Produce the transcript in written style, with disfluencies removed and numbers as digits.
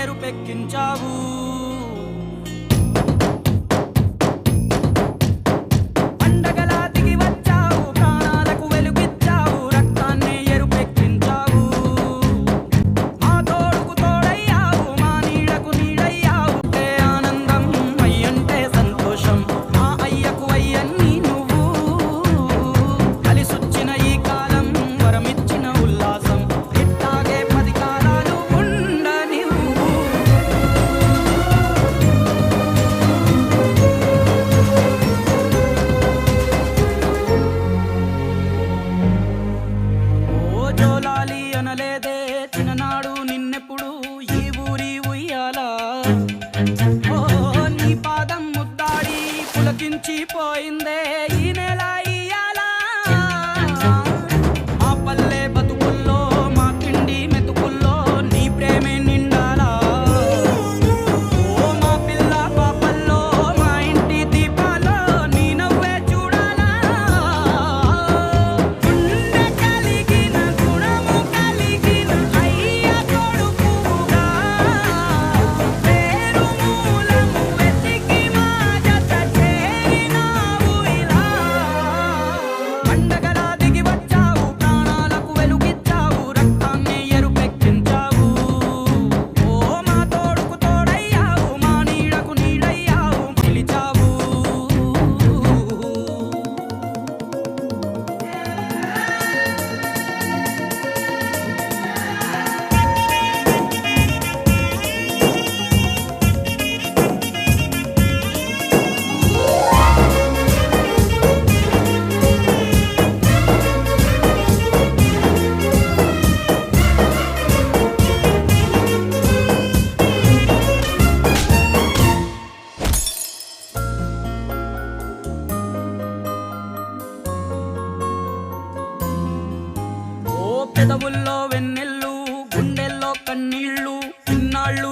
ఎరుపెక్కించావు. జోలాలి అనలేదే చిన్ననాడు నిన్నెప్పుడు ఈ ఊరి ఉయ్యాలా. ఓ నీ పాదం ముద్దాడి పులకించిపోయిందే ఈ నెల ఇయ్యాలా. మా పల్లె బతుకుల్లో మా తిండి మెతుకుల్లో నీ ప్రేమే నిండాలా. ఓ మా పిల్ల పాపల్లో మా ఇంటి దీపాల్లో నీ నవ్వే చూడాలా. గుండె కలిగిన గుణము కలిగిన అయ్య కొడుకుగా పేరు మూలము వెతికి మా జత చేరినావు ఇలా. పండగలా దిగి వచ్చావు, ప్రాణాలకు వెలుగిచ్చావు, రక్తాన్ని ఎరుపెక్కించావు. ఓ మా తోడుకు తోడయ్యావు, మా నీడకు నీడయ్యావు, పిలిచావు. ఓ పెదవుల్లో వెన్నెల్లు, గుండెల్లో కన్నీళ్ళు, ఇన్నాళ్ళు